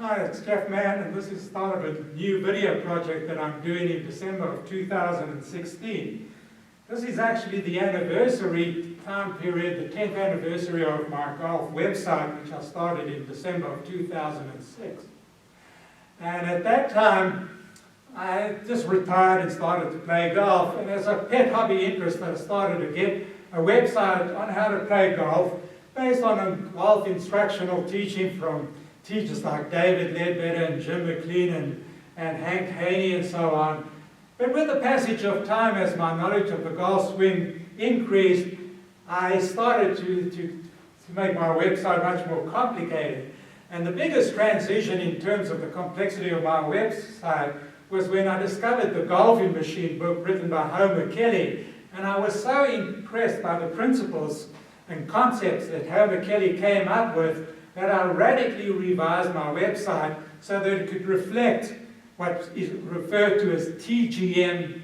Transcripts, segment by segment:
Hi, it's Jeff Mann, and this is the start of a new video project that I'm doing in December of 2016. This is actually the anniversary time period, the 10th anniversary of my golf website, which I started in December of 2006. And at that time, I just retired and started to play golf. And as a pet hobby interest, I started to get a website on how to play golf based on a golf instructional teaching from teachers like David Ledbetter and Jim McLean and Hank Haney and so on. But with the passage of time, as my knowledge of the golf swing increased, I started to make my website much more complicated. And the biggest transition in terms of the complexity of my website was when I discovered the Golfing Machine book written by Homer Kelly. And I was so impressed by the principles and concepts that Homer Kelly came up with that I radically revised my website so that it could reflect what is referred to as TGM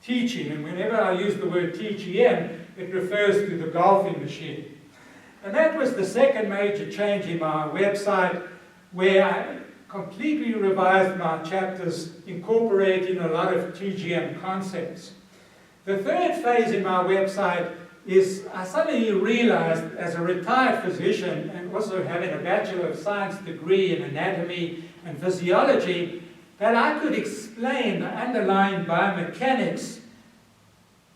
teaching. And whenever I use the word TGM, it refers to the Golfing Machine. And that was the second major change in my website, where I completely revised my chapters, incorporating a lot of TGM concepts. The third phase in my website is I suddenly realized, as a retired physician and also having a Bachelor of Science degree in anatomy and physiology, that I could explain the underlying biomechanics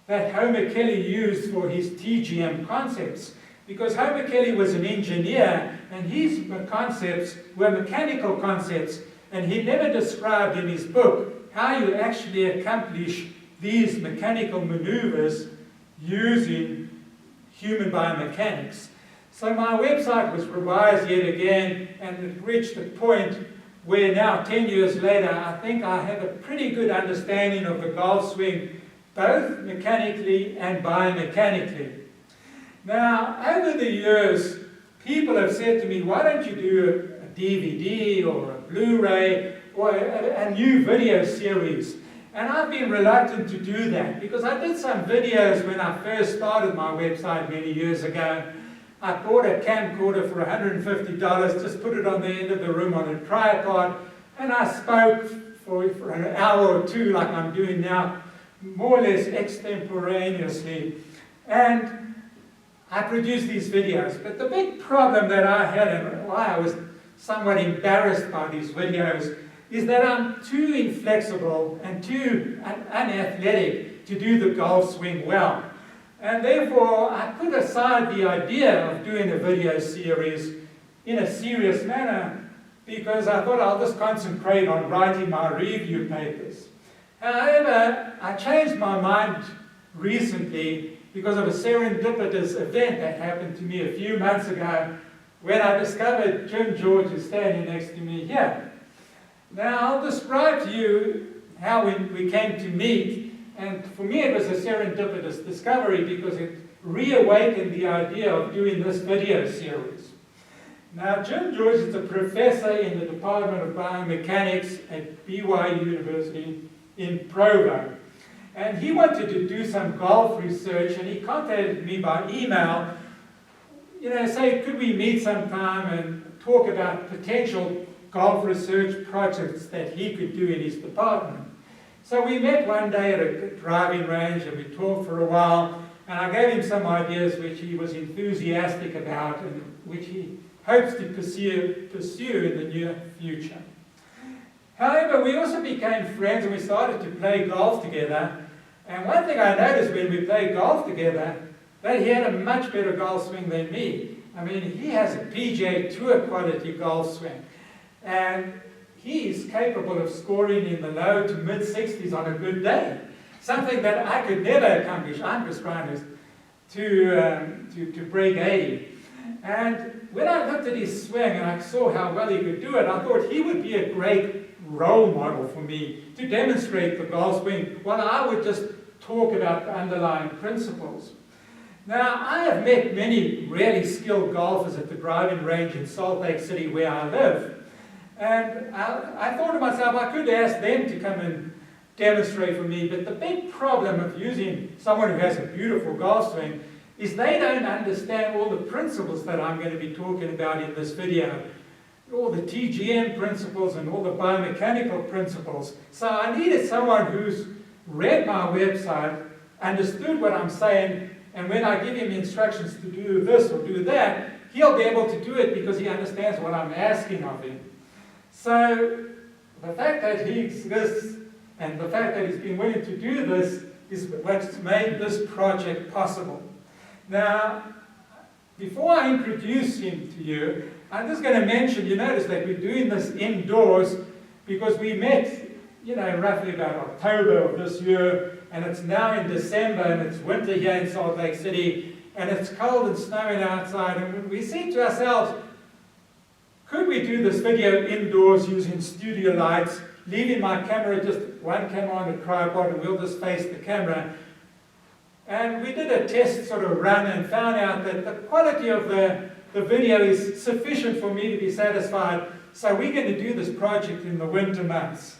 that Homer Kelly used for his TGM concepts. Because Homer Kelly was an engineer, and his concepts were mechanical concepts, and he never described in his book how you actually accomplish these mechanical maneuvers using human biomechanics. So my website was revised yet again, and it reached a point where now, 10 years later, I think I have a pretty good understanding of the golf swing, both mechanically and biomechanically. Now, over the years, people have said to me, why don't you do a DVD or a Blu-ray or a new video series? And I've been reluctant to do that because I did some videos when I first started my website many years ago. I bought a camcorder for $150, just put it on the end of the room on a tripod, and I spoke for an hour or two like I'm doing now, more or less extemporaneously. And I produced these videos. But the big problem that I had, and why I was somewhat embarrassed by these videos, is that I'm too inflexible and too unathletic to do the golf swing well. And therefore, I put aside the idea of doing a video series in a serious manner because I thought I'll just concentrate on writing my review papers. However, I changed my mind recently because of a serendipitous event that happened to me a few months ago when I discovered Jim George is standing next to me here. Now, I'll describe to you how we came to meet, and for me it was a serendipitous discovery because it reawakened the idea of doing this video series. Now, Jim George is a professor in the Department of Biomechanics at BYU University in Provo. And he wanted to do some golf research, and he contacted me by email, say, could we meet sometime and talk about potential golf research projects that he could do in his department. So we met one day at a driving range, and we talked for a while, and I gave him some ideas which he was enthusiastic about and which he hopes to pursue in the near future. However, we also became friends, and we started to play golf together. And one thing I noticed when we played golf together, that he had a much better golf swing than me. I mean, he has a PGA Tour quality golf swing. And he is capable of scoring in the low to mid-60s on a good day. Something that I could never accomplish. I'm just trying to break 80. And when I looked at his swing and I saw how well he could do it, I thought he would be a great role model for me to demonstrate the golf swing while I would just talk about the underlying principles. Now, I have met many really skilled golfers at the driving range in Salt Lake City where I live. And I thought to myself, I could ask them to come and demonstrate for me, but the big problem of using someone who has a beautiful golf swing is they don't understand all the principles that I'm going to be talking about in this video. all the TGM principles and all the biomechanical principles. So I needed someone who's read my website, understood what I'm saying, and when I give him instructions to do this or do that, he'll be able to do it because he understands what I'm asking of him. So the fact that he exists and the fact that he's been willing to do this is what's made this project possible. Now, before I introduce him to you, I'm just going to mention, you notice that we're doing this indoors because we met, roughly about October of this year, and it's now in December, and it's winter here in Salt Lake City, and it's cold and snowing outside, and we said to ourselves, could we do this video indoors using studio lights, leaving my camera, just one camera on a tripod, and we'll just face the camera. And we did a test sort of run and found out that the quality of the video is sufficient for me to be satisfied, so we're going to do this project in the winter months.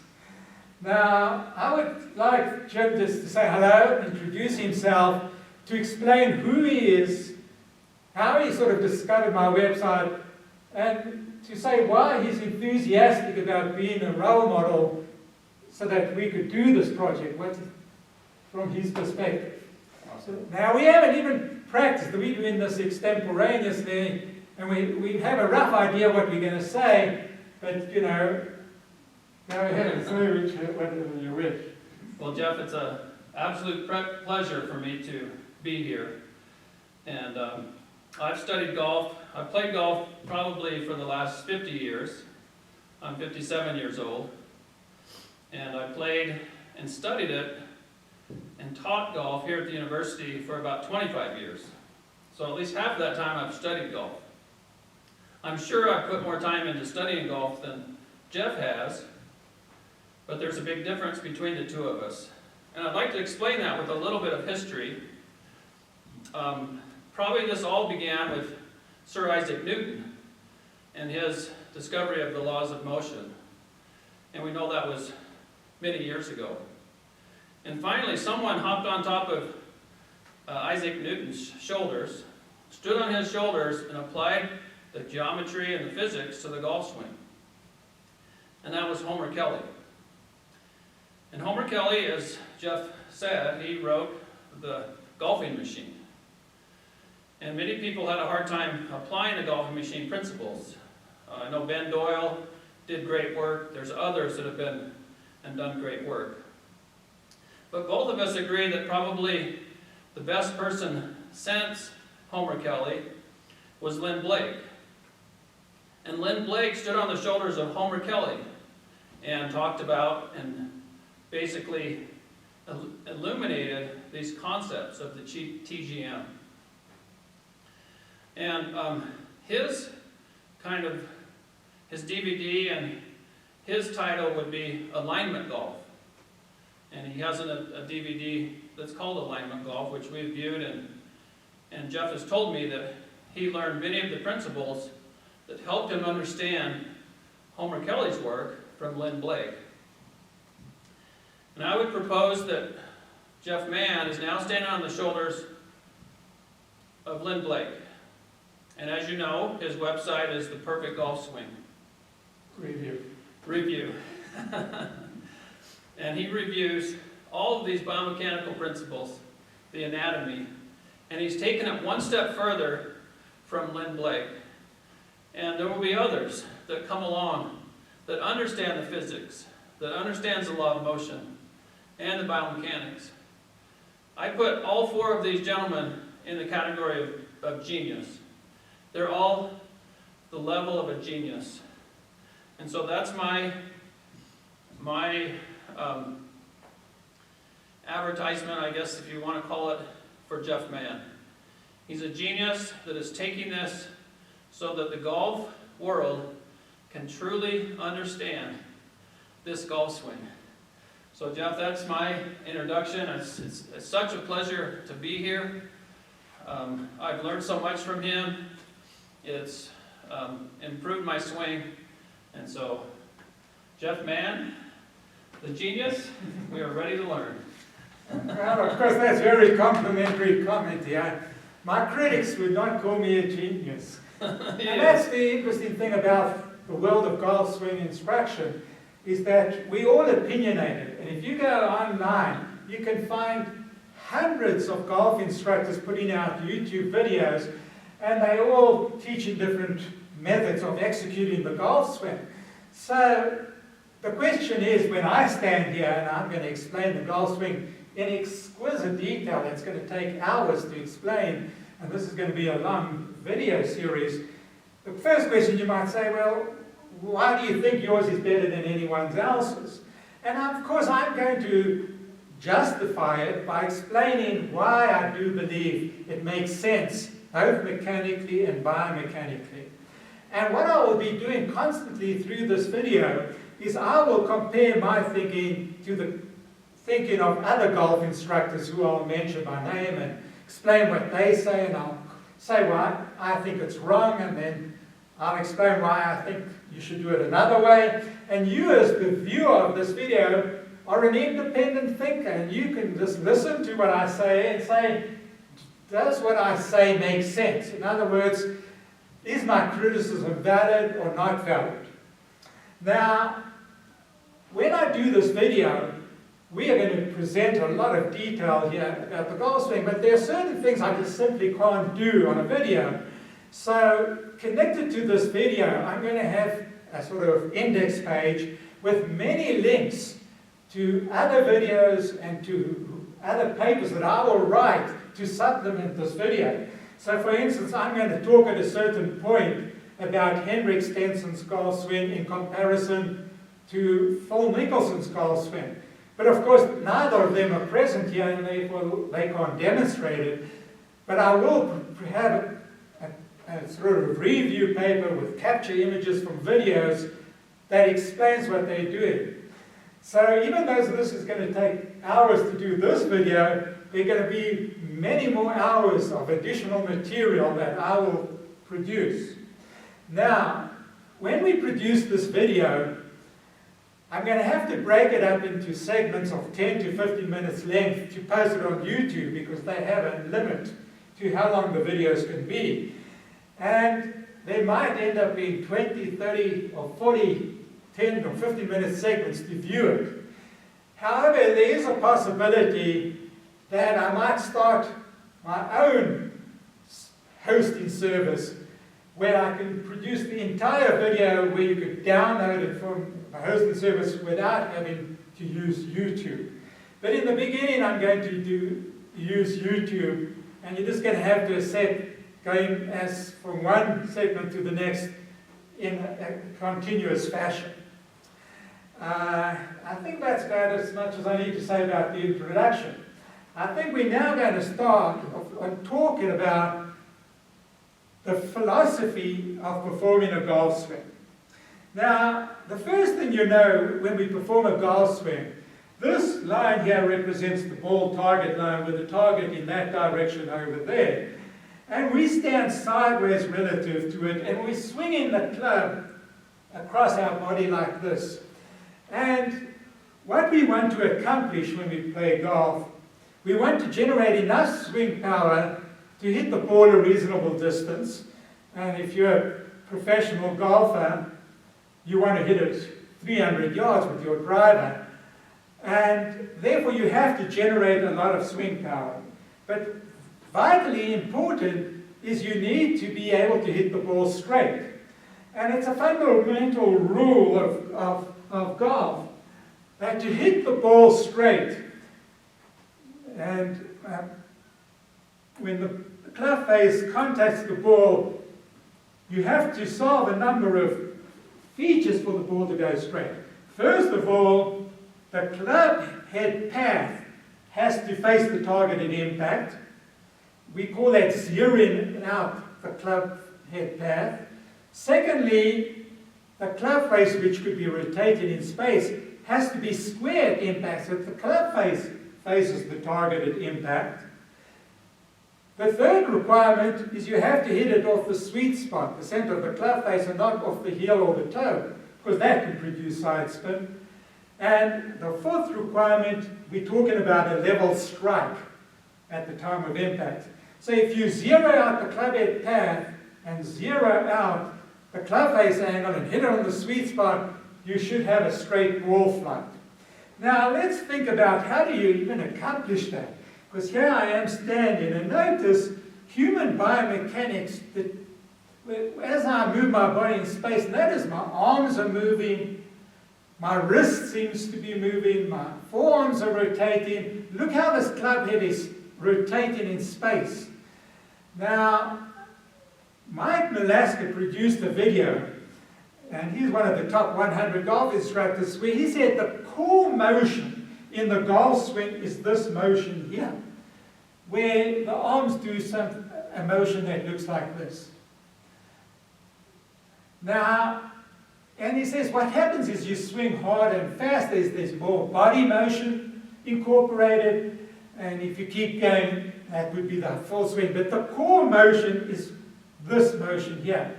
Now, I would like Jim just to say hello, introduce himself, to explain who he is, how he sort of discovered my website, and to say why he's enthusiastic about being a role model so that we could do this project from his perspective. Awesome. Now, we haven't even practiced. We're doing this extemporaneously, and we have a rough idea what we're going to say, but, go ahead and say whatever you wish. Well, Jeff, it's an absolute pleasure for me to be here. And I've studied golf. I've played golf probably for the last 50 years. I'm 57 years old. And I played and studied it and taught golf here at the university for about 25 years. So at least half of that time I've studied golf. I'm sure I've put more time into studying golf than Jeff has, but there's a big difference between the two of us. And I'd like to explain that with a little bit of history. Probably this all began with Sir Isaac Newton and his discovery of the laws of motion. And we know that was many years ago. And finally, someone hopped on top of Isaac Newton's shoulders, stood on his shoulders, and applied the geometry and the physics to the golf swing. And that was Homer Kelly. And Homer Kelly, as Jeff said, he wrote the golfing machine. And many people had a hard time applying the golfing machine principles. I know Ben Doyle did great work. There's others that have been and done great work. But both of us agree that probably the best person since Homer Kelly was Lynn Blake. And Lynn Blake stood on the shoulders of Homer Kelly and talked about and basically illuminated these concepts of the TGM. And his DVD and his title would be Alignment Golf. And he has a DVD that's called Alignment Golf, which we've viewed, and Jeff has told me that he learned many of the principles that helped him understand Homer Kelly's work from Lynn Blake. And I would propose that Jeff Mann is now standing on the shoulders of Lynn Blake. And as you know, his website is The Perfect Golf Swing. Review. And he reviews all of these biomechanical principles, the anatomy, and he's taken it one step further from Lynn Blake. And there will be others that come along that understand the physics, that understands the law of motion, and the biomechanics. I put all four of these gentlemen in the category of genius. They're all the level of a genius. And so that's my advertisement, I guess, if you want to call it, for Jeff Mann. He's a genius that is taking this so that the golf world can truly understand this golf swing. So Jeff, that's my introduction. It's such a pleasure to be here. I've learned so much from him. It's improved my swing. And so, Jeff Mann, the genius, we are ready to learn. Well, of course, that's very complimentary comment here. My critics would not call me a genius. Yes. And that's the interesting thing about the world of golf swing instruction is that we're all opinionated. And if you go online, you can find hundreds of golf instructors putting out YouTube videos, and they all teaching different methods of executing the golf swing. So the question is, when I stand here and I'm going to explain the golf swing in exquisite detail, it's going to take hours to explain, and this is going to be a long video series. The first question you might say, well, why do you think yours is better than anyone else's? And of course I'm going to justify it by explaining why I do believe it makes sense, both mechanically and biomechanically. And what I will be doing constantly through this video is I will compare my thinking to the thinking of other golf instructors who I'll mention by name and explain what they say, and I'll say why I think it's wrong, and then I'll explain why I think you should do it another way. And you, as the viewer of this video, are an independent thinker, and you can just listen to what I say and say, does what I say make sense? In other words, is my criticism valid or not valid? Now, when I do this video, we are going to present a lot of detail here about the golf swing, but there are certain things I just simply can't do on a video. So, connected to this video, I'm going to have a sort of index page with many links to other videos and to other papers that I will write to supplement this video. So for instance, I'm going to talk at a certain point about Henrik Stenson's golf swing in comparison to Phil Mickelson's golf swing. But of course, neither of them are present here, and therefore they can't demonstrate it. But I will have a sort of review paper with capture images from videos that explains what they're doing. So even though this is going to take hours to do this video, there are going to be many more hours of additional material that I will produce. Now, when we produce this video, I'm going to have to break it up into segments of 10 to 15 minutes length to post it on YouTube, because they have a limit to how long the videos can be. And they might end up being 20, 30, or 40, 10 or 15 minute segments to view it. However, there is a possibility that I might start my own hosting service where I can produce the entire video, where you could download it from a hosting service without having to use YouTube. But in the beginning, I'm going to use YouTube, and you're just going to have to accept going as from one segment to the next in a continuous fashion. I think that's about as much as I need to say about the introduction. I think we're now going to start on talking about the philosophy of performing a golf swing. Now, the first thing you know when we perform a golf swing, this line here represents the ball target line with the target in that direction over there. And we stand sideways relative to it, and we're swinging the club across our body like this. And what we want to accomplish when we play golf, we want to generate enough swing power to hit the ball a reasonable distance. And if you're a professional golfer, you want to hit it 300 yards with your driver. And therefore you have to generate a lot of swing power. But vitally important is you need to be able to hit the ball straight. And it's a fundamental rule of golf that to hit the ball straight, and when the club face contacts the ball, you have to solve a number of features for the ball to go straight. First of all, the club head path has to face the target at impact. We call that zeroing out the club head path. Secondly, the club face, which could be rotated in space, has to be square at impact, so that the club face faces the target at impact. The third requirement is you have to hit it off the sweet spot, the center of the club face, and not off the heel or the toe, because that can produce side spin. And the fourth requirement, we're talking about a level strike at the time of impact. So if you zero out the club head path and zero out the club face angle and hit it on the sweet spot, you should have a straight ball flight. Now let's think about how do you even accomplish that? Because here I am standing, and notice human biomechanics, that as I move my body in space, notice my arms are moving, my wrist seems to be moving, my forearms are rotating. Look how this club head is rotating in space. Now, Mike Malaska produced a video, and he's one of the top 100 golf instructors, where he said the core motion in the golf swing is this motion here, where the arms do a motion that looks like this. Now, and he says what happens is you swing hard and fast, there's more body motion incorporated, and if you keep going, that would be the full swing. But the core motion is this motion here.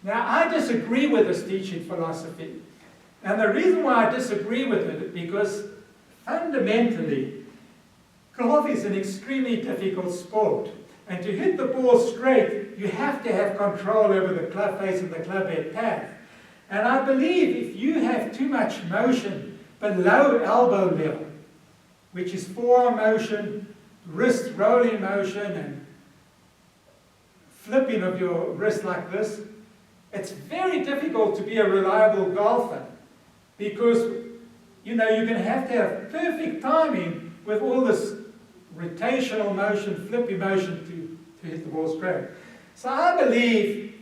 Now, I disagree with this teaching philosophy. And the reason why I disagree with it is because fundamentally, golf is an extremely difficult sport. And to hit the ball straight, you have to have control over the club face and the club head path. And I believe if you have too much motion below elbow level, which is forearm motion, wrist rolling motion, and flipping of your wrist like this, it's very difficult to be a reliable golfer, because you're going to have perfect timing with all this rotational motion, flippy motion to hit the ball straight. So I believe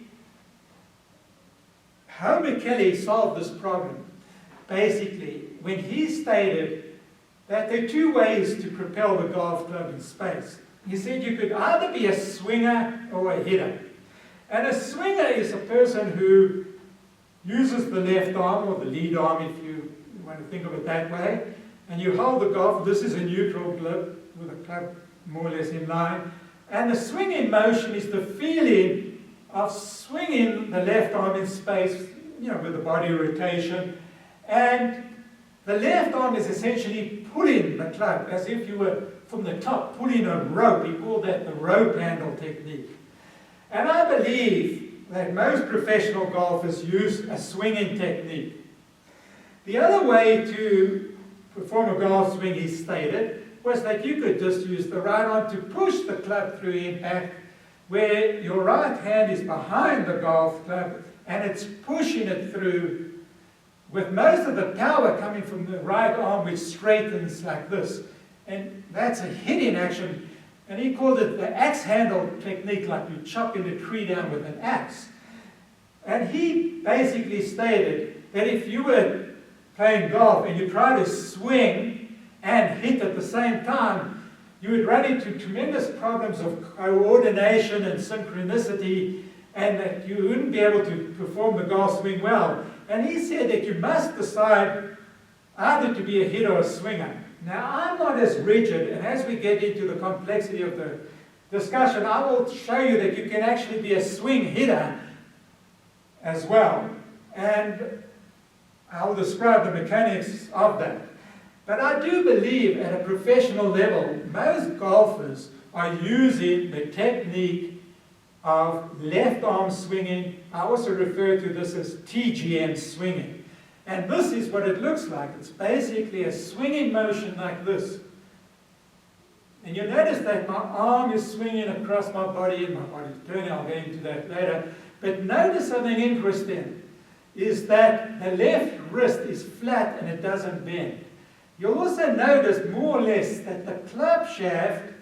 Homer Kelly solved this problem basically when he stated that there are two ways to propel the golf club in space. He said you could either be a swinger or a hitter. And a swinger is a person who uses the left arm, or the lead arm if you want to think of it that way, and you hold the golf. This is a neutral grip with the club more or less in line. And the swinging motion is the feeling of swinging the left arm in space, with the body rotation. And the left arm is essentially pulling the club as if you were from the top pulling a rope. We call that the rope handle technique. And I believe that most professional golfers use a swinging technique. The other way to perform a golf swing, he stated, was that you could just use the right arm to push the club through impact, where your right hand is behind the golf club and it's pushing it through, with most of the power coming from the right arm, which straightens like this. And that's a hitting action. And he called it the axe handle technique, like you chopping a tree down with an axe. And he basically stated that if you were playing golf and you try to swing and hit at the same time, you would run into tremendous problems of coordination and synchronicity, and that you wouldn't be able to perform the golf swing well. And he said that you must decide either to be a hitter or a swinger. Now, I'm not as rigid, and as we get into the complexity of the discussion, I will show you that you can actually be a swing hitter as well. And I'll describe the mechanics of that. But I do believe at a professional level, most golfers are using the technique of left arm swinging. I also refer to this as TGM swinging. And this is what it looks like. It's basically a swinging motion like this. And you'll notice that my arm is swinging across my body, and my body's turning. I'll get into that later. But notice something interesting, is that the left wrist is flat and it doesn't bend. You'll also notice more or less that the club shaft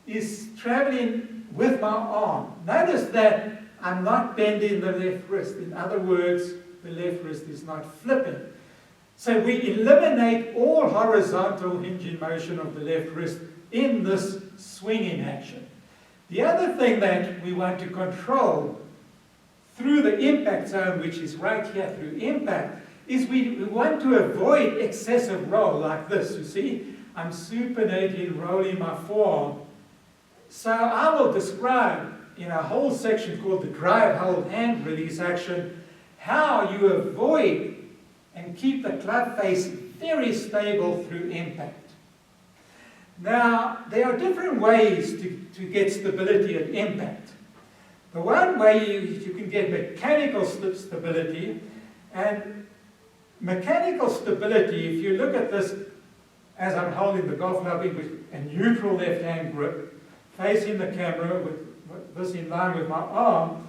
is traveling with my arm. Notice that I'm not bending the left wrist. In other words, the left wrist is not flipping. So we eliminate all horizontal hinging motion of the left wrist in this swinging action. The other thing that we want to control through the impact zone, which is right here through impact, is we want to avoid excessive roll like this. You see, I'm supinating, rolling my forearm. So I will describe in a whole section called the drive, hold, hand release action, how you avoid and keep the club face very stable through impact. Now, there are different ways to get stability at impact. The one way you can get mechanical stability, and mechanical stability, if you look at this as I'm holding the golf club with a neutral left-hand grip, facing the camera with this in line with my arm,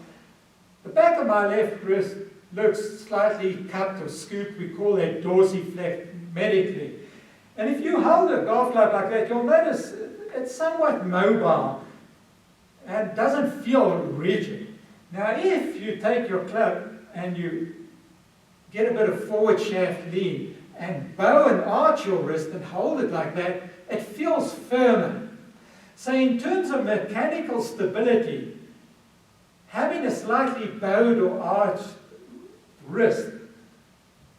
the back of my left wrist looks slightly cupped or scooped. We call that dorsiflex medically. And if you hold a golf club like that, you'll notice it's somewhat mobile and doesn't feel rigid. Now, if you take your club and you get a bit of forward shaft lean and bow and arch your wrist and hold it like that, it feels firmer. So in terms of mechanical stability, having a slightly bowed or arched wrist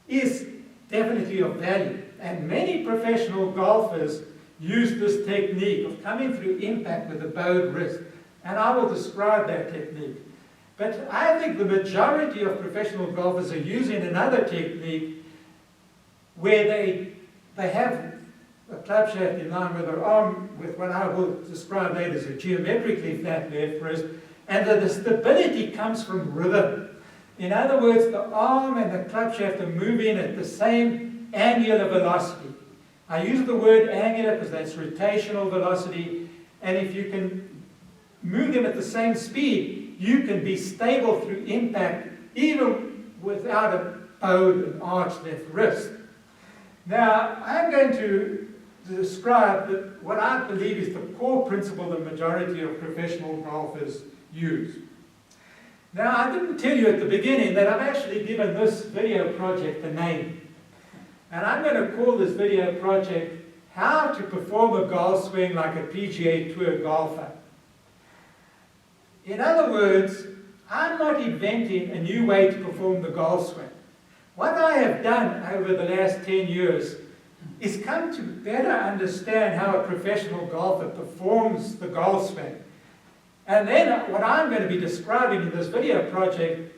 is definitely of value. And many professional golfers use this technique of coming through impact with a bowed wrist. And I will describe that technique. But I think the majority of professional golfers are using another technique where they have a club shaft in line with their arm, with what I will describe later as a geometrically flat left wrist, and that the stability comes from rhythm. In other words, the arm and the club shaft are moving at the same angular velocity. I use the word angular because that's rotational velocity, and if you can move them at the same speed, you can be stable through impact even without a bowed and arched left wrist. Now, I'm going to describe what I believe is the core principle the majority of professional golfers use. Now, I didn't tell you at the beginning that I've actually given this video project a name. And I'm going to call this video project How to Perform a Golf Swing Like a PGA Tour Golfer. In other words, I'm not inventing a new way to perform the golf swing. What I have done over the last 10 years is come to better understand how a professional golfer performs the golf swing. And then what I'm going to be describing in this video project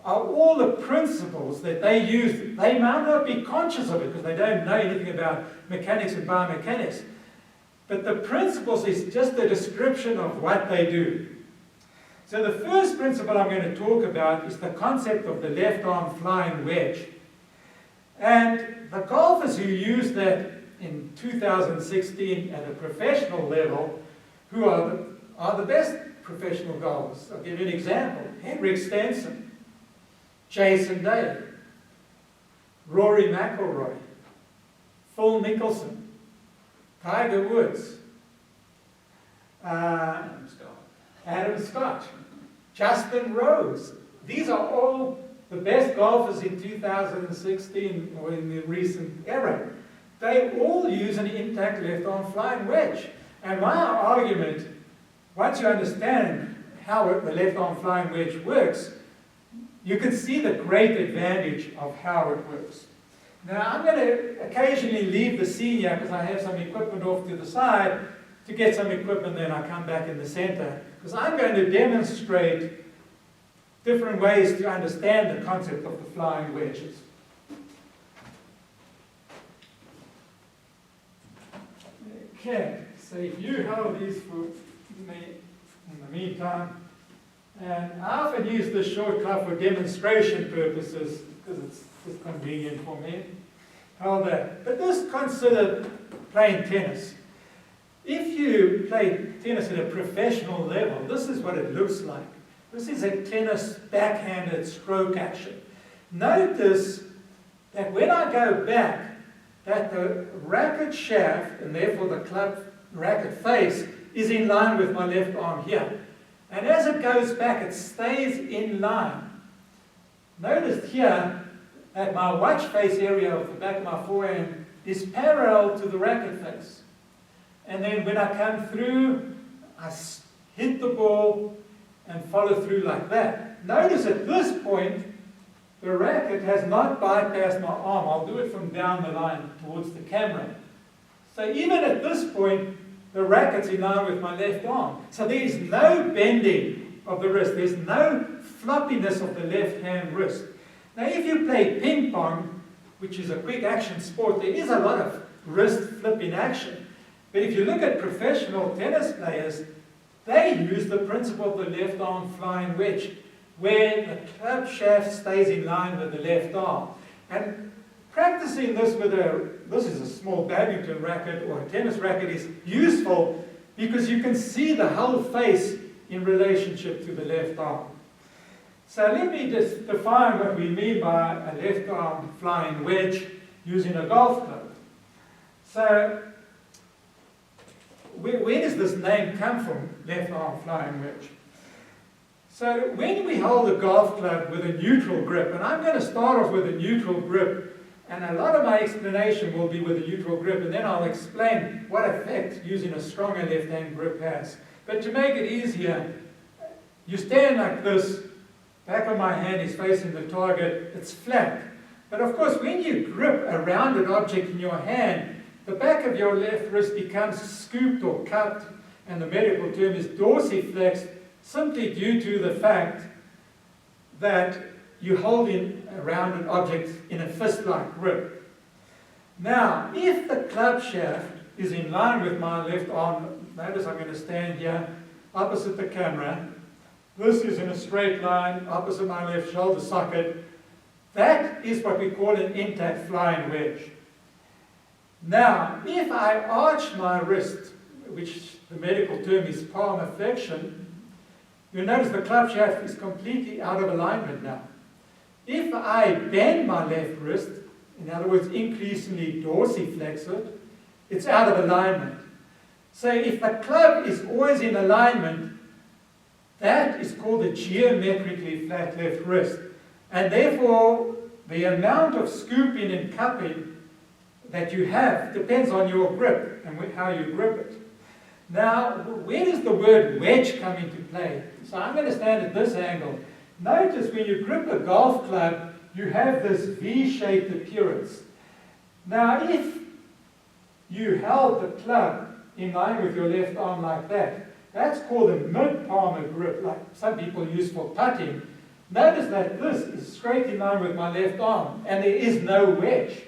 are all the principles that they use. They might not be conscious of it because they don't know anything about mechanics and biomechanics. But the principles is just a description of what they do. So the first principle I'm going to talk about is the concept of the left arm flying wedge. And the golfers who use that in 2016 at a professional level, who are the best professional golfers. I'll give you an example. Henrik Stenson, Jason Day, Rory McIlroy, Phil Mickelson, Tiger Woods, Adam Scott, Justin Rose. These are all the best golfers in 2016 or in the recent era. They all use an intact left arm flying wedge. And my argument, once you understand how the left arm flying wedge works, you can see the great advantage of how it works. Now I'm going to occasionally leave the scene here because I have some equipment off to the side to get some equipment, then I come back in the center. Because I'm going to demonstrate different ways to understand the concept of the flying wedges. Okay, so if you hold these for me in the meantime, and I often use this short club for demonstration purposes because it's just convenient for me. Hold that. But just consider playing tennis. If you play tennis at a professional level, this is what it looks like. This is a tennis backhanded stroke action. Notice that when I go back, that the racket shaft, and therefore the club racket face, is in line with my left arm here. And as it goes back, it stays in line. Notice here that my watch face area of the back of my forehand is parallel to the racket face. And then when I come through, I hit the ball and follow through like that. Notice at this point, the racket has not bypassed my arm. I'll do it from down the line towards the camera. So even at this point, the racket's in line with my left arm. So there's no bending of the wrist. There's no floppiness of the left hand wrist. Now if you play ping pong, which is a quick action sport, there is a lot of wrist flipping action. But if you look at professional tennis players, they use the principle of the left arm flying wedge, where the club shaft stays in line with the left arm. And practicing this with this is a small badminton racket or a tennis racket, is useful because you can see the whole face in relationship to the left arm. So let me just define what we mean by a left arm flying wedge using a golf club. So where does this name come from, left arm flying wedge? So when we hold a golf club with a neutral grip, and I'm going to start off with a neutral grip, and a lot of my explanation will be with a neutral grip, and then I'll explain what effect using a stronger left-hand grip has. But to make it easier, you stand like this, back of my hand is facing the target, it's flat. But of course, when you grip a rounded object in your hand, the back of your left wrist becomes scooped or cupped, and the medical term is dorsiflexed, simply due to the fact that you hold in a rounded object in a fist-like grip. Now, if the club shaft is in line with my left arm, notice I'm going to stand here opposite the camera. This is in a straight line opposite my left shoulder socket. That is what we call an intact flying wedge. Now, if I arch my wrist, which the medical term is palmar flexion, you'll notice the club shaft is completely out of alignment now. If I bend my left wrist, in other words, increasingly dorsiflex it, it's out of alignment. So if the club is always in alignment, that is called a geometrically flat left wrist. And therefore, the amount of scooping and cupping that you have depends on your grip and how you grip it. Now, where does the word wedge come into play? So I'm going to stand at this angle. Notice when you grip a golf club, you have this V-shaped appearance. Now, if you held the club in line with your left arm like that, that's called a mid-palmar grip, like some people use for putting. Notice that this is straight in line with my left arm, and there is no wedge,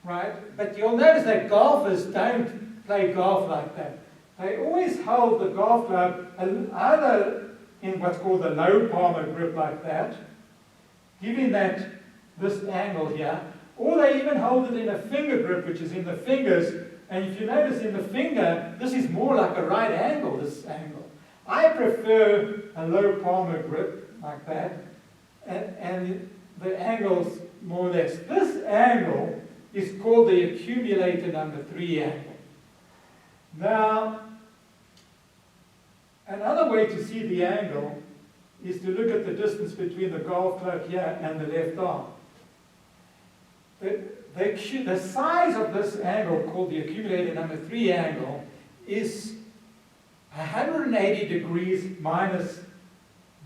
right? But you'll notice that golfers don't play golf like that. They always hold the golf club either in what's called a low palmar grip like that, giving that this angle here, or they even hold it in a finger grip, which is in the fingers. And if you notice in the finger, this is more like a right angle, this angle. I prefer a low palmar grip like that, and the angle's more or less. This angle is called the accumulator number 3 angle. Now, another way to see the angle is to look at the distance between the golf club here and the left arm. The size of this angle, called the accumulator number 3 angle, is 180 degrees minus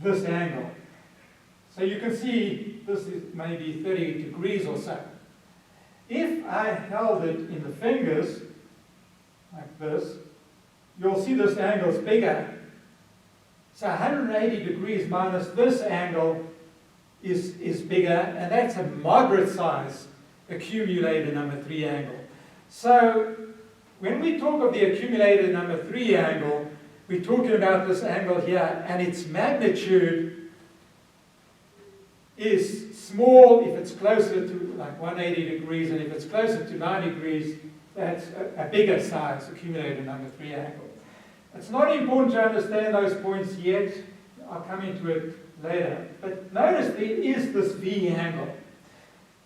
this angle. So you can see this is maybe 30 degrees or so. If I held it in the fingers, like this, you'll see this angle is bigger. So 180 degrees minus this angle is bigger, and that's a moderate size accumulator number 3 angle. So when we talk of the accumulator number 3 angle, we're talking about this angle here, and its magnitude is small if it's closer to like 180 degrees, and if it's closer to 90 degrees, that's a bigger size accumulator number 3 angle. It's not important to understand those points yet. I'll come into it later. But notice there is this V angle.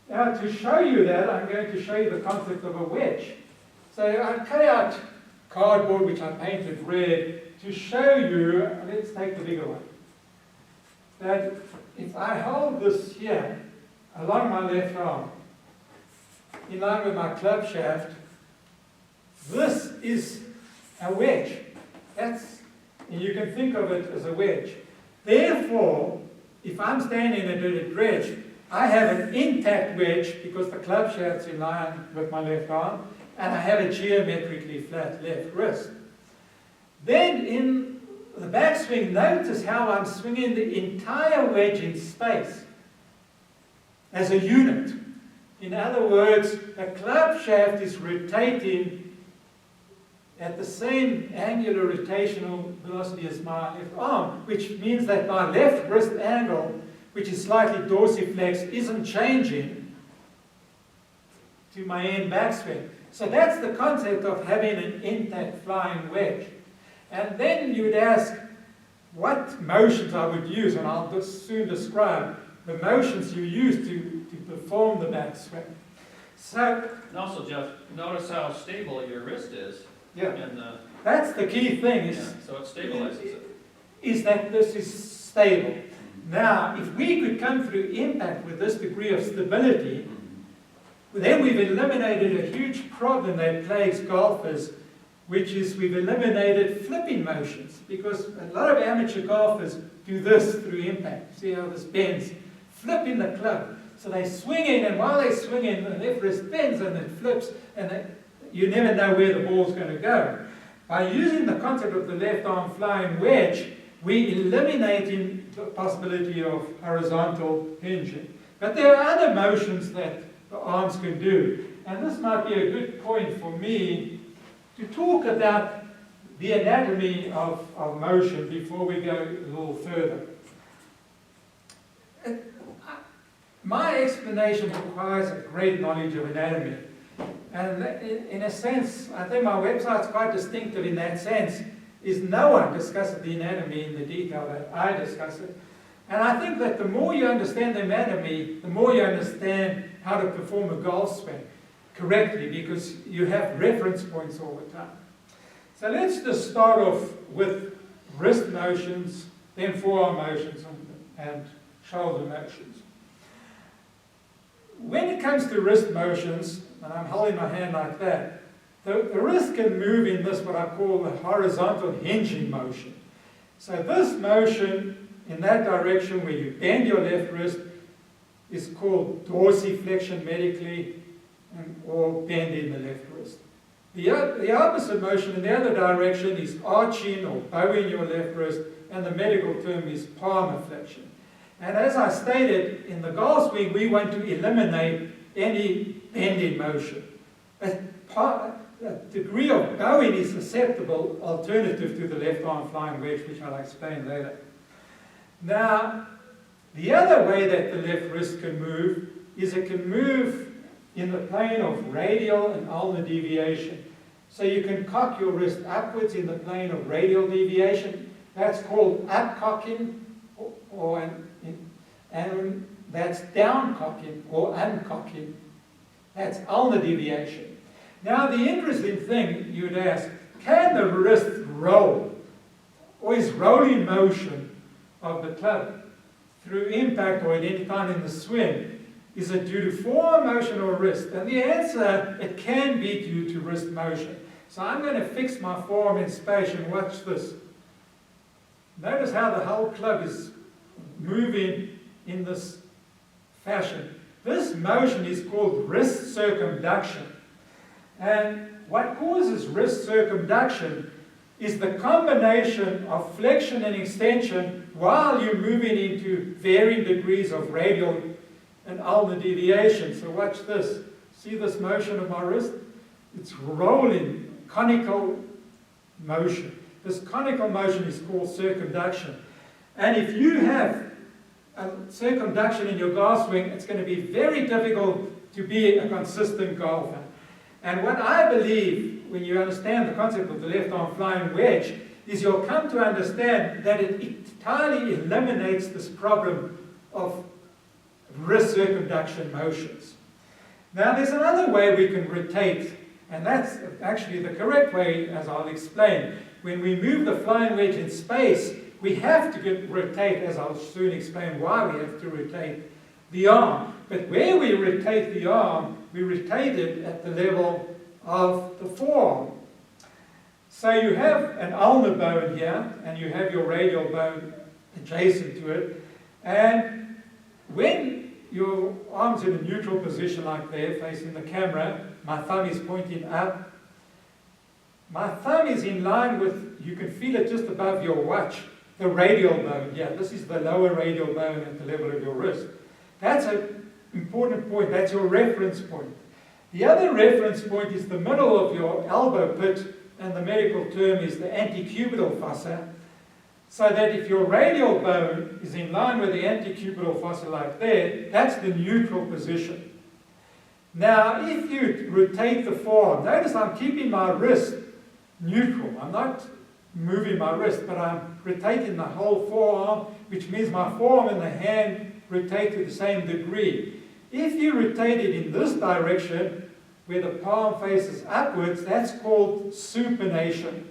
Now, to show you that, I'm going to show you the concept of a wedge. So I cut out cardboard, which I painted red, to show you, let's take the bigger one, that if I hold this here along my left arm, in line with my club shaft, this is a wedge. And you can think of it as a wedge. Therefore, if I'm standing at a wedge, I have an intact wedge because the club shaft's in line with my left arm, and I have a geometrically flat left wrist. Then in the backswing, notice how I'm swinging the entire wedge in space as a unit. In other words, the club shaft is rotating at the same angular rotational velocity as my left arm, which means that my left wrist angle, which is slightly dorsiflex, isn't changing to my end backswing. So that's the concept of having an intact flying wedge. And then you would ask what motions I would use, and I'll soon describe the motions you use to perform the backswing. So, And also, Jeff, notice how stable your wrist is. yeah, And, that's the key thing, so it stabilizes it. is that this is stable. Now, if we could come through impact with this degree of stability, then we've eliminated a huge problem that plagues golfers, which is we've eliminated flipping motions, because a lot of amateur golfers do this through impact. See how this bends? Flipping the club. So they swing in, and while they're swinging, the left wrist bends and it flips, and you never know where the ball's going to go. By using the concept of the left arm flying wedge, we're eliminating the possibility of horizontal hinging. But there are other motions that the arms can do. And this might be a good point for me to talk about the anatomy of motion before we go a little further. My explanation requires a great knowledge of anatomy. And in a sense, I think my website's quite distinctive in that sense, is no one discusses the anatomy in the detail that I discuss it. And I think that the more you understand the anatomy, the more you understand how to perform a golf swing correctly, because you have reference points all the time. So let's just start off with wrist motions, then forearm motions, and shoulder motions. When it comes to wrist motions, and I'm holding my hand like that, the wrist can move in this, what I call the horizontal hinging motion. So this motion in that direction where you bend your left wrist is called dorsiflexion medically, or bend in the left wrist. The opposite motion in the other direction is arching or bowing your left wrist, and the medical term is palmar flexion. And as I stated, in the golf swing, we want to eliminate any bending motion. A degree of bowing is acceptable alternative to the left arm flying wedge, which I'll explain later. Now, the other way that the left wrist can move is it can move in the plane of radial and ulnar deviation. So you can cock your wrist upwards in the plane of radial deviation. That's called upcocking, and that's downcocking or uncocking. That's ulnar deviation. Now the interesting thing you'd ask, can the wrist roll? Or is rolling motion of the club through impact or at any time in the swing, is it due to forearm motion or wrist? And the answer, it can be due to wrist motion. So I'm going to fix my forearm in space and watch this. Notice how the whole club is moving in this fashion. This motion is called wrist circumduction. And what causes wrist circumduction is the combination of flexion and extension while you're moving into varying degrees of radial and ulnar deviation. So watch this. See this motion of my wrist? It's rolling, conical motion. This conical motion is called circumduction. And if you have a circumduction in your golf swing, it's going to be very difficult to be a consistent golfer. And what I believe, when you understand the concept of the left arm flying wedge, is you'll come to understand that it entirely eliminates this problem of wrist circumduction motions. Now there's another way we can rotate, and that's actually the correct way, as I'll explain. When we move the flying wedge in space, we have to rotate, as I'll soon explain why we have to rotate the arm. But where we rotate the arm, we rotate it at the level of the forearm. So you have an ulnar bone here, and you have your radial bone adjacent to it. And when your arm's in a neutral position like there, facing the camera, my thumb is pointing up. My thumb is in line with, you can feel it just above your watch, the radial bone. Yeah, this is the lower radial bone at the level of your wrist. That's an important point. That's your reference point. The other reference point is the middle of your elbow pit and the medical term is the antecubital fossa, so that if your radial bone is in line with the antecubital fossa like there, that's the neutral position. Now, if you rotate the forearm, notice I'm keeping my wrist neutral. I'm not moving my wrist, but I'm rotating the whole forearm, which means my forearm and the hand rotate to the same degree. If you rotate it in this direction, where the palm faces upwards, that's called supination.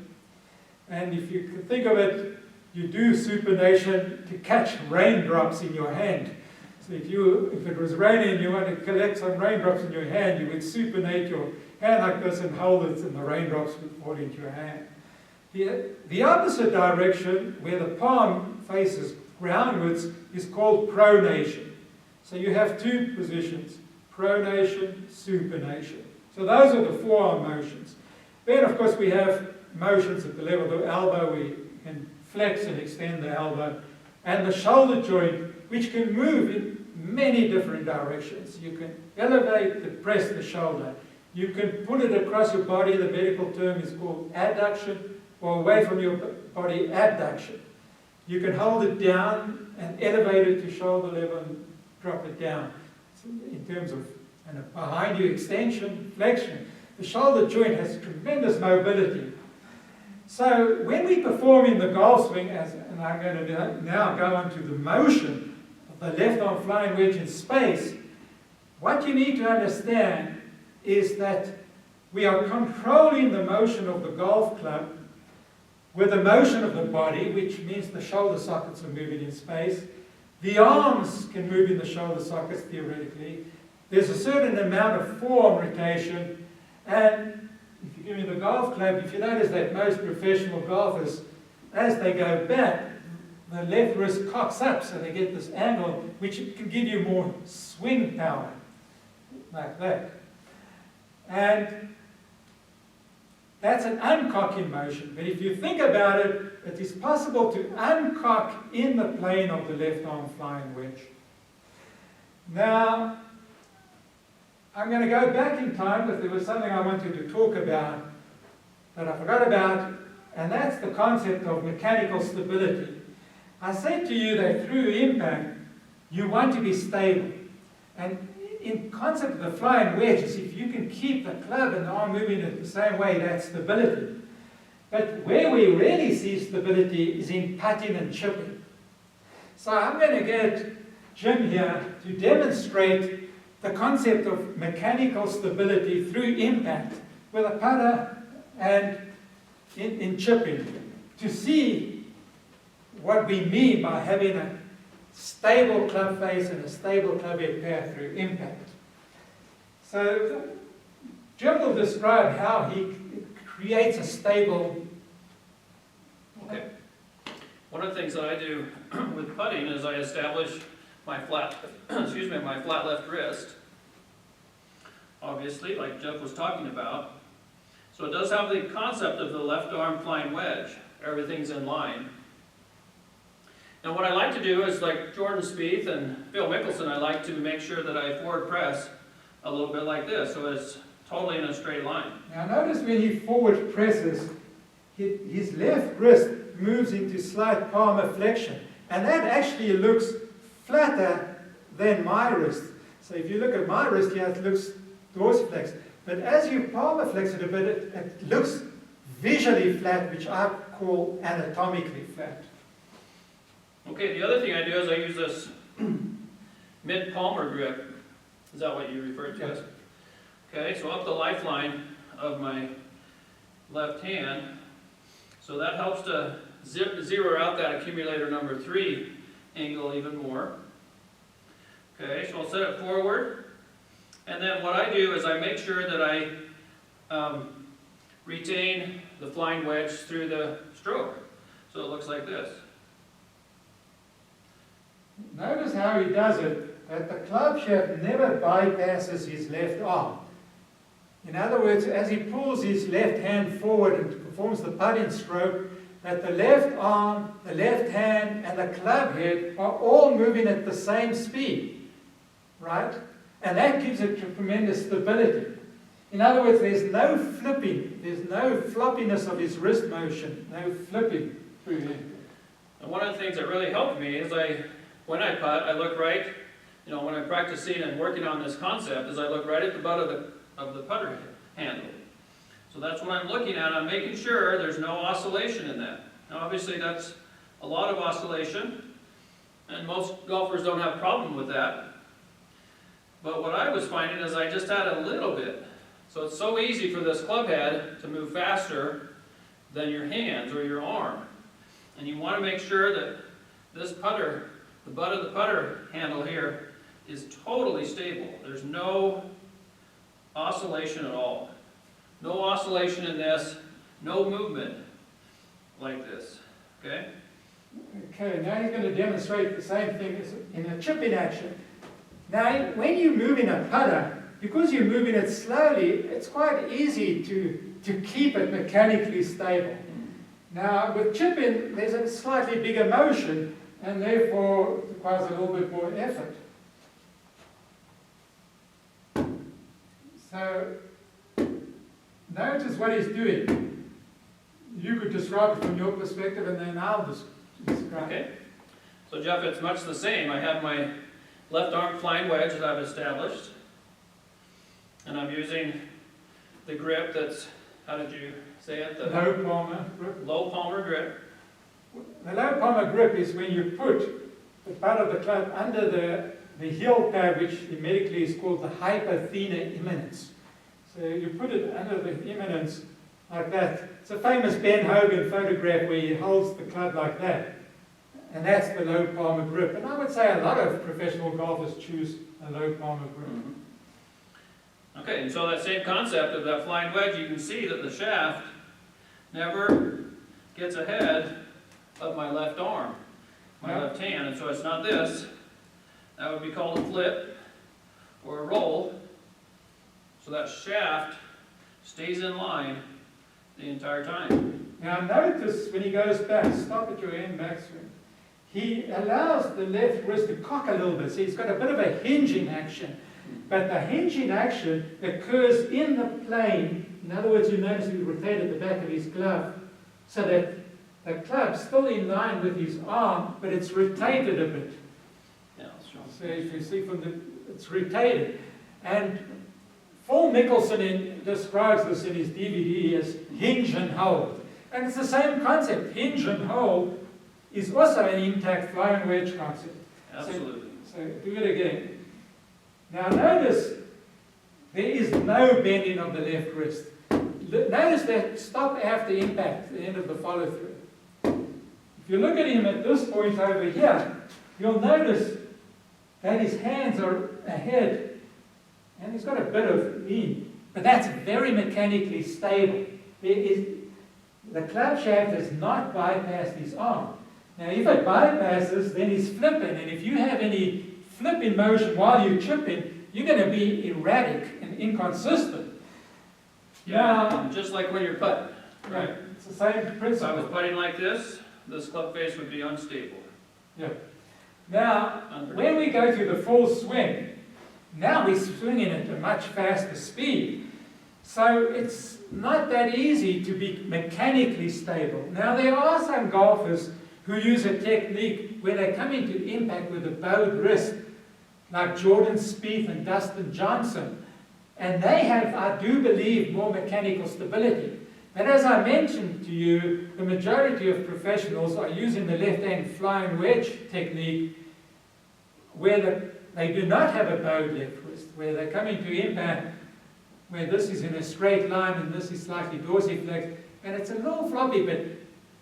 And if you could think of it, you do supination to catch raindrops in your hand. So if it was raining and you want to collect some raindrops in your hand, you would supinate your hand like this and hold it, and the raindrops would fall into your hand. The opposite direction, where the palm faces groundwards, is called pronation. So you have two positions, pronation, supination. So those are the forearm motions. Then, of course, we have motions at the level of the elbow. We can flex and extend the elbow. And the shoulder joint, which can move in many different directions. You can elevate and press the shoulder. You can put it across your body. The medical term is called adduction, or away from your body, abduction. You can hold it down and elevate it to shoulder level and drop it down. So in terms of behind you, extension, flexion. The shoulder joint has tremendous mobility. So when we perform in the golf swing, and I'm going to now go on to the motion of the left arm flying wedge in space, what you need to understand is that we are controlling the motion of the golf club with the motion of the body, which means the shoulder sockets are moving in space. The arms can move in the shoulder sockets theoretically. There's a certain amount of forearm rotation, and if you give me the golf club, if you notice that most professional golfers, as they go back, the left wrist cocks up, so they get this angle, which can give you more swing power, like that. And that's an uncocking motion. But if you think about it, it is possible to uncock in the plane of the left arm flying wedge. Now, I'm going to go back in time, but there was something I wanted to talk about that I forgot about, and that's the concept of mechanical stability. I said to you that through impact, you want to be stable. And in concept of the flying wedge is if you can keep the club and the arm moving in the same way, that's stability. But where we really see stability is in putting and chipping. So I'm going to get Jim here to demonstrate the concept of mechanical stability through impact with a putter and in chipping, to see what we mean by having a stable club face and a stable club head pair through impact. So Jim will describe how he creates a stable. Okay. One of the things that I do with putting is I establish my flat, my flat left wrist, obviously, like Jeff was talking about. So it does have the concept of the left arm flying wedge. Everything's in line. And what I like to do is, like Jordan Spieth and Phil Mickelson, I like to make sure that I forward press a little bit like this, so it's totally in a straight line. Now notice when he forward presses, his left wrist moves into slight palmar flexion, and that actually looks flatter than my wrist. So if you look at my wrist here, it looks dorsiflex. But as you palmar flex it a bit, it looks visually flat, which I call anatomically flat. Okay, the other thing I do is I use this mid-palmar grip. Is that what you referred to as? Okay, so up the lifeline of my left hand. So that helps to zero out that accumulator number 3 angle even more. Okay, so I'll set it forward. And then what I do is I make sure that I retain the flying wedge through the stroke. So it looks like this. Notice how he does it, that the club shaft never bypasses his left arm. In other words, as he pulls his left hand forward and performs the putting stroke, that the left arm, the left hand, and the club head are all moving at the same speed, right? And that gives it tremendous stability. In other words, there's no flipping, there's no floppiness of his wrist motion, no flipping through here. And one of the things that really helped me is when I putt, I look right, when I'm practicing and working on this concept, is I look right at the butt of the putter handle. So that's what I'm looking at. I'm making sure there's no oscillation in that. Now obviously that's a lot of oscillation, and most golfers don't have a problem with that. But what I was finding is I just had a little bit. So it's so easy for this club head to move faster than your hands or your arm. And you want to make sure that this putter, the butt of the putter handle here, is totally stable. There's no oscillation at all. No oscillation in this, no movement like this, okay? Okay, now he's going to demonstrate the same thing as in a chip-in action. Now, when you move in a putter, because you're moving it slowly, it's quite easy to keep it mechanically stable. Now, with chip-in, there's a slightly bigger motion, and therefore it requires a little bit more effort. So, notice what he's doing. You could describe it from your perspective, and then I'll describe Okay. it. So Jeff, it's much the same. I have my left arm flying wedge that I've established, and I'm using the grip that's, how did you say it? The Low palmer grip. low palmer grip. The low palmer grip is when you put the butt of the club under the heel pad, which medically is called the hypothenar eminence. So you put it under the eminence like that. It's a famous Ben Hogan photograph where he holds the club like that. And that's the low palmer grip. And I would say a lot of professional golfers choose a low palmer grip. Mm-hmm. Okay, and so that same concept of that flying wedge, you can see that the shaft never gets ahead of my left arm, my left hand. And so it's not this. That would be called a flip or a roll. So that shaft stays in line the entire time. Now notice when he goes back, stop at your end backswing, he allows the left wrist to cock a little bit. So he's got a bit of a hinging action. But the hinging action occurs in the plane. In other words, you notice he rotated the back of his glove so that the club's still in line with his arm, but it's rotated a bit. Yeah, that's true. So if you see it's rotated. And Paul Mickelson describes this in his DVD as hinge and hold. And it's the same concept. Hinge and hold is also an intact flying wedge concept. Absolutely. So do it again. Now notice there is no bending of the left wrist. Notice that stop after impact, the end of the follow through. If you look at him at this point over here, you'll notice that his hands are ahead and he's got a bit of lean. But that's very mechanically stable. The club shaft has not bypassed his arm. Now if it bypasses, then he's flipping. And if you have any flipping motion while you're chipping, you're going to be erratic and inconsistent. Yeah, Now, just like when you're putting, right? It's the same If I principle. was putting like this club face would be unstable. Yeah. Now, when we go to the full swing, now we're swinging at a much faster speed. So it's not that easy to be mechanically stable. Now, there are some golfers who use a technique where they come into impact with a bowed wrist, like Jordan Spieth and Dustin Johnson. And they have, I do believe, more mechanical stability. But as I mentioned to you, the majority of professionals are using the left-hand flying wedge technique where they do not have a bowed left wrist, where they come into impact where this is in a straight line and this is slightly dorsiflex, and it's a little floppy, but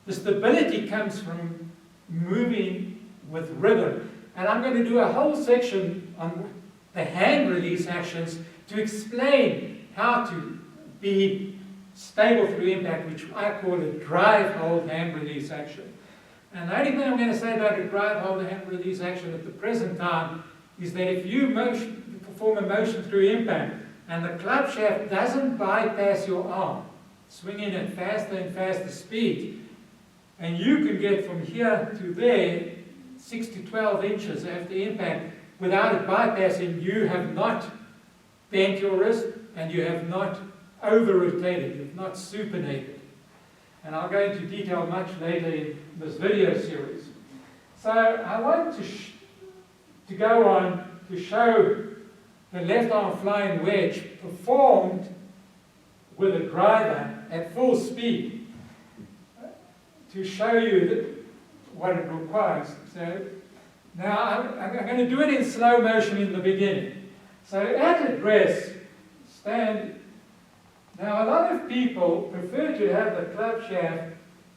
the stability comes from moving with rhythm. And I'm going to do a whole section on the hand release actions to explain how to be stable through impact, which I call a drive, hold, hand release action. And the only thing I'm going to say about a drive, hold, hand release action at the present time is that if you perform a motion through impact and the club shaft doesn't bypass your arm, swinging at faster and faster speed, and you can get from here to there 6 to 12 inches after impact without it bypassing, you have not bent your wrist and you have not over-rotated, you have not supinated. And I'll go into detail much later in this video series. So I want to go on to show the left arm flying wedge performed with a driver at full speed to show you what it requires. So now I'm going to do it in slow motion in the beginning. So at address, stand. Now a lot of people prefer to have the club shaft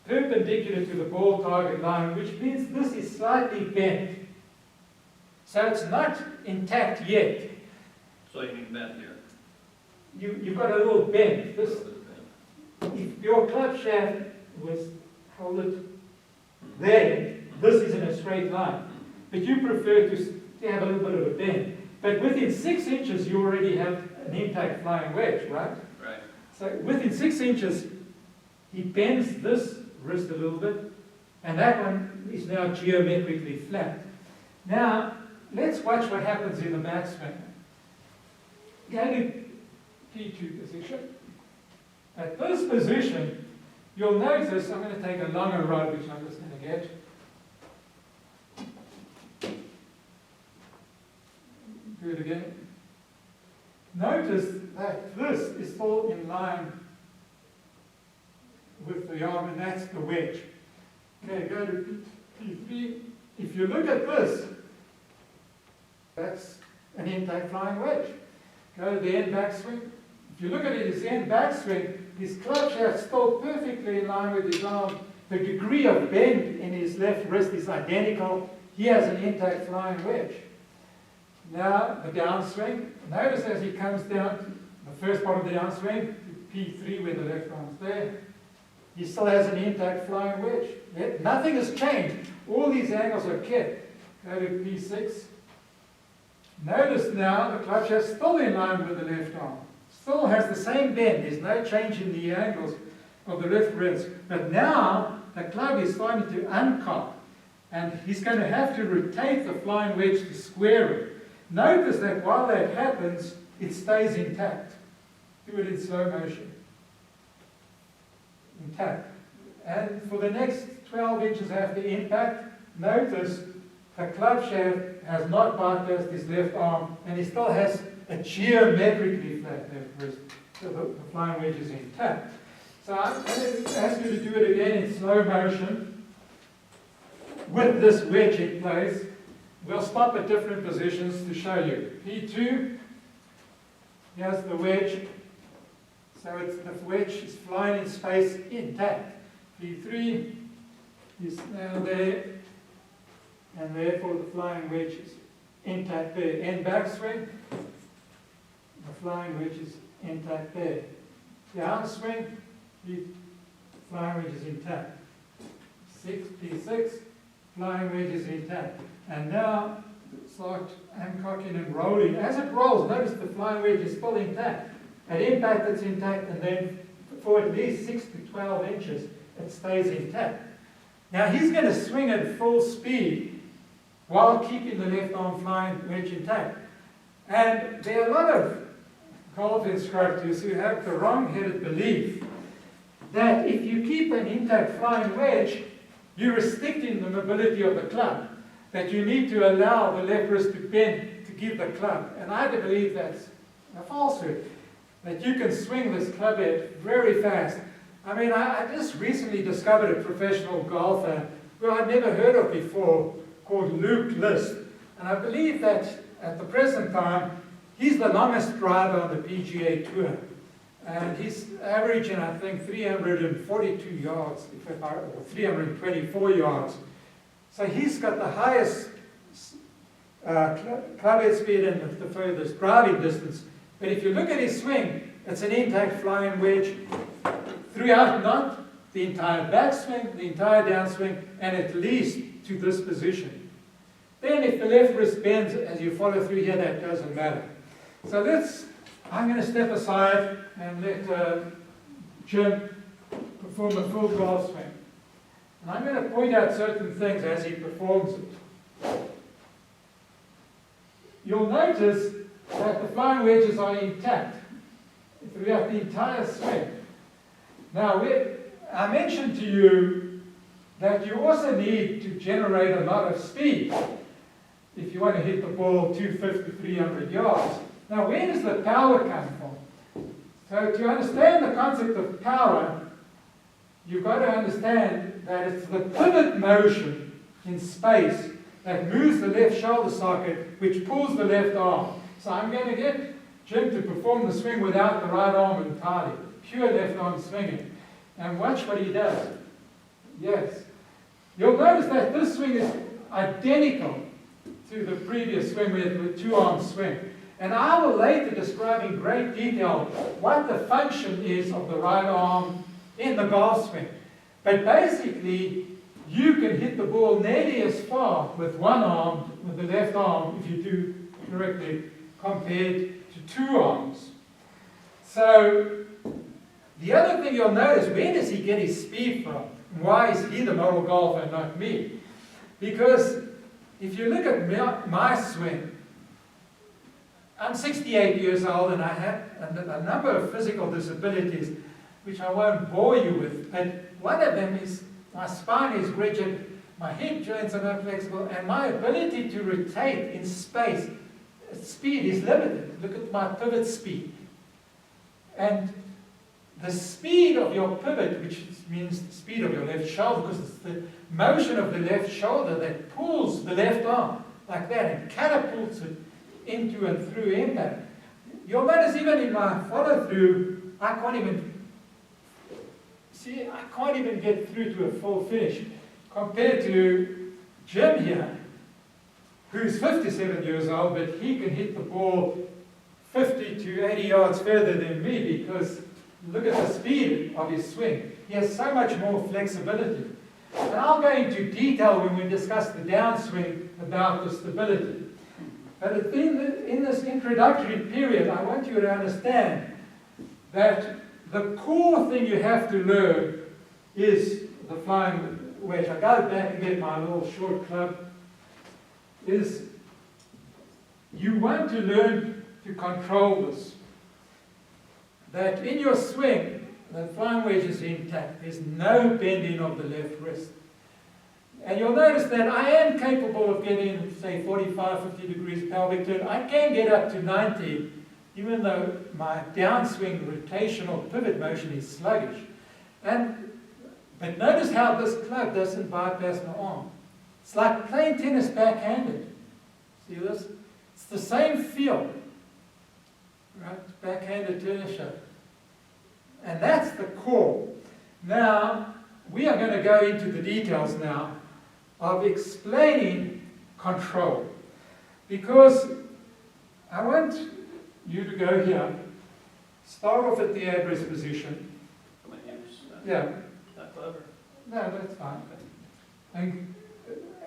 perpendicular to the ball target line, which means this is slightly bent. So it's not intact yet. So you mean bent here? You've got a little bend. This, if your club shaft was, hold it there, this is in a straight line. But you prefer to have a little bit of a bend. But within 6 inches, you already have an intact flying wedge, right? Right. So within 6 inches, he bends this wrist a little bit, and that one is now geometrically flat. Now, let's watch what happens in the backswing. Go to P2 position. At this position, you'll notice, I'm going to take a longer rod, which I'm just going to get. Do it again. Notice that this is still in line with the arm, and that's the wedge. Okay, go to P3. If you look at this, that's an intact flying wedge. Go to the end backswing. If you look at his end backswing, his club shaft is still perfectly in line with his arm. The degree of bend in his left wrist is identical. He has an intact flying wedge. Now, the downswing. Notice as he comes down to the first part of the downswing, to P3 where the left arm's there, he still has an intact flying wedge. Nothing has changed. All these angles are kept. Go to P6. Notice now the club shaft is still in line with the left arm. Still has the same bend. There's no change in the angles of the left wrist. But now the club is starting to uncock. And he's going to have to rotate the flying wedge to square it. Notice that while that happens, it stays intact. Do it in slow motion. Intact. And for the next 12 inches after impact, notice the club shaft has not bypassed his left arm, and he still has a geometrically flat left wrist. So the flying wedge is intact. So I'm going to ask you to do it again in slow motion with this wedge in place. We'll stop at different positions to show you. P2, here's the wedge. So the wedge is flying in space intact. P3 is now there, and therefore the flying wedge is intact there. End backswing, the flying wedge is intact there. Downswing, the flying wedge is intact. P6, flying wedge is intact. And now start uncocking and rolling. As it rolls, notice the flying wedge is still intact. At impact it's intact, and then for at least 6 to 12 inches it stays intact. Now he's going to swing at full speed while keeping the left arm flying wedge intact. And there are a lot of golf instructors who have the wrong-headed belief that if you keep an intact flying wedge, you're restricting the mobility of the club, that you need to allow the left wrist to bend to give the club. And I believe that's a falsehood, that you can swing this club head very fast. I mean, I just recently discovered a professional golfer who I'd never heard of before, called Luke List. And I believe that at the present time, he's the longest driver on the PGA Tour. And he's averaging, I think, 342 yards, or 324 yards. So he's got the highest club head speed and the furthest driving distance. But if you look at his swing, it's an intact flying wedge throughout, not the entire backswing, the entire downswing, and at least to this position. Then if the left wrist bends as you follow through here, that doesn't matter. So I'm going to step aside and let Jim perform a full golf swing. And I'm going to point out certain things as he performs it. You'll notice that the flying wedges are intact. throughout the entire swing. Now, I mentioned to you that you also need to generate a lot of speed if you want to hit the ball 250, 300 yards. Now, where does the power come from? So to understand the concept of power, you've got to understand that it's the pivot motion in space that moves the left shoulder socket, which pulls the left arm. So I'm going to get Jim to perform the swing without the right arm entirely, pure left arm swinging. And watch what he does. Yes. You'll notice that this swing is identical to the previous swing with the two-arm swing. And I will later describe in great detail what the function is of the right arm in the golf swing. But basically, you can hit the ball nearly as far with one arm, with the left arm, if you do correctly, compared to two arms. So, the other thing you'll notice, where does he get his speed from? Why is he the model golfer and not me? Because if you look at my swing, I'm 68 years old and I have a number of physical disabilities which I won't bore you with, but one of them is my spine is rigid, my hip joints are not flexible, and my ability to rotate in space, speed is limited. Look at my pivot speed. And the speed of your pivot, which means the speed of your left shoulder, because it's the motion of the left shoulder that pulls the left arm like that and catapults it into and through impact. You'll notice even in my follow-through, I can't even get through to a full finish compared to Jim here, who's 57 years old, but he can hit the ball 50 to 80 yards further than me because look at the speed of his swing. He has so much more flexibility. And I'll go into detail when we discuss the downswing about the stability. But in this introductory period, I want you to understand that the core thing you have to learn is the flying wedge. I go back and get my little short club. Is you want to learn to control this. That in your swing, the flying wedge is intact. There's no bending of the left wrist. And you'll notice that I am capable of getting, say, 45, 50 degrees pelvic turn. I can get up to 90, even though my downswing rotational pivot motion is sluggish. But notice how this club doesn't bypass my arm. It's like playing tennis backhanded. See this? It's the same feel. Right? Backhanded tennis shot. And that's the core. Now, we are going to go into the details now of explaining control. Because I want you to go here, start off at the address position. Yeah. Not clever. No, that's fine.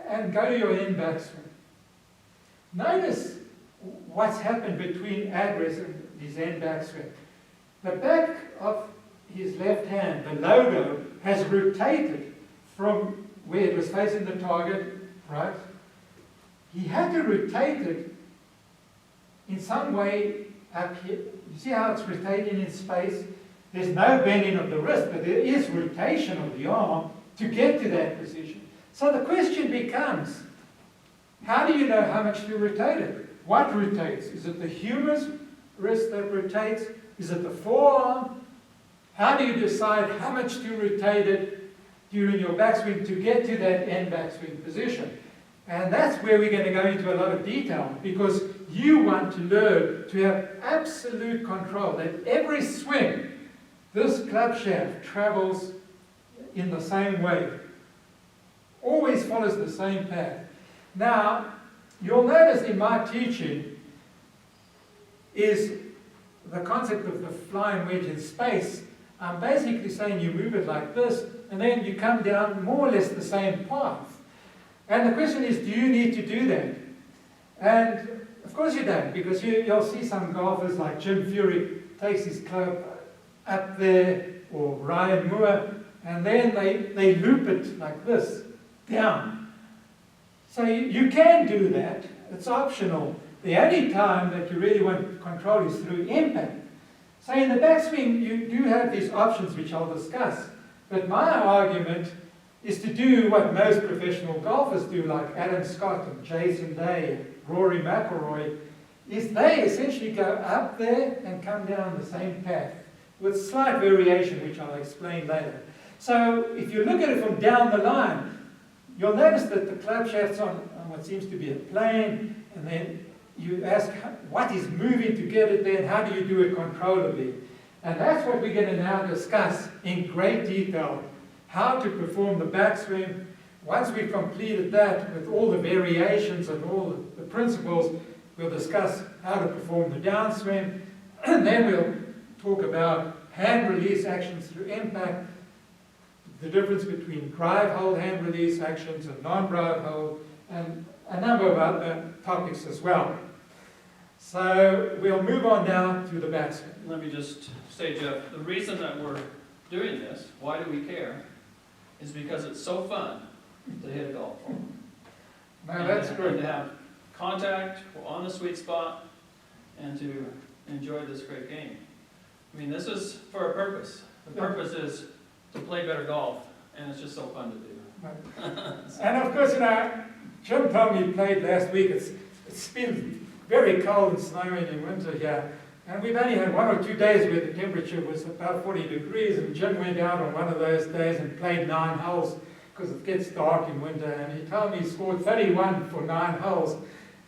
And go to your end backswing. Notice what's happened between address and his end backswing. The back of his left hand, the logo, has rotated from where it was facing the target, right? He had to rotate it in some way up here. You see how it's rotating in space? There's no bending of the wrist, but there is rotation of the arm to get to that position. So the question becomes, how do you know how much to rotate it? What rotates? Is it the humerus wrist that rotates? Is it the forearm? How do you decide how much to rotate it during your backswing to get to that end backswing position? And that's where we're going to go into a lot of detail, because you want to learn to have absolute control, that every swing, this club shaft travels in the same way, always follows the same path. Now, you'll notice in my teaching is the concept of the flying wedge in space. I'm basically saying you move it like this, and then you come down more or less the same path. And the question is, do you need to do that? And of course you don't, because you'll see some golfers like Jim Furyk takes his club up there, or Ryan Moore, and then they loop it like this, down. So you can do that. It's optional. The only time that you really want control is through impact. So in the backswing, you do have these options which I'll discuss. But my argument is to do what most professional golfers do, like Adam Scott and Jason Day and Rory McIlroy, is they essentially go up there and come down the same path with slight variation, which I'll explain later. So if you look at it from down the line, you'll notice that the club shaft's on what seems to be a plane, and then you ask what is moving to get it there and how do you do it controllably. And that's what we're going to now discuss in great detail, how to perform the backswing. Once we've completed that with all the variations and all the principles, we'll discuss how to perform the downswing, and then we'll talk about hand release actions through impact, the difference between drive hold hand release actions and non-drive hold, and a number of other topics as well. So we'll move on now to the backswing. Let me just say, Jeff, the reason that we're doing this, why do we care, is because it's so fun to hit a golf ball. Now that's And good. to have contact on the sweet spot and to enjoy this great game. I mean, this is for a purpose. The purpose is to play better golf, and it's just so fun to do. And of course, Jim told me he played last week. It's been very cold and snowing in winter here. And we've only had 1 or 2 days where the temperature was about 40 degrees. And Jim went out on one of those days and played 9 holes because it gets dark in winter. And he told me he scored 31 for 9 holes.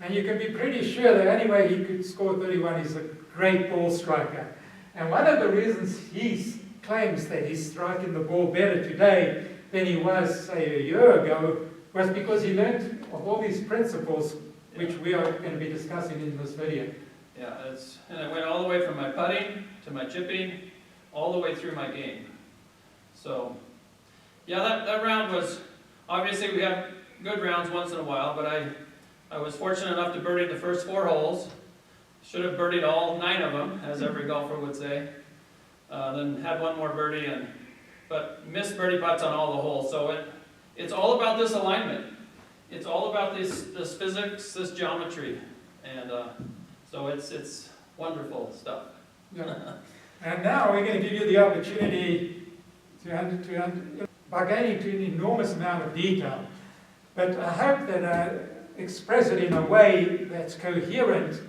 And you can be pretty sure that anyway he could score 31. He's a great ball striker. And one of the reasons he claims that he's striking the ball better today than he was, say, a year ago, was because he learned of all these principles which we are going to be discussing in this video. Yeah, and it went all the way from my putting to my chipping, all the way through my game. So, yeah, that round was, obviously we have good rounds once in a while, but I was fortunate enough to birdie the first 4 holes. Should have birdied all 9 of them, as every golfer would say. Then had one more birdie, but missed birdie putts on all the holes. So it's all about this alignment. It's all about this physics, this geometry, and so it's wonderful stuff. Yeah. And now we're going to give you the opportunity by getting to an enormous amount of detail. But I hope that I express it in a way that's coherent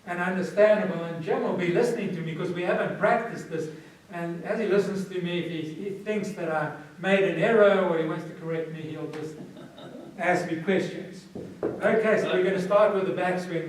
and understandable. And Jim will be listening to me because we haven't practiced this. And as he listens to me, if he thinks that I made an error or he wants to correct me, he'll just ask me questions. Okay, so we're going to start with the backswing.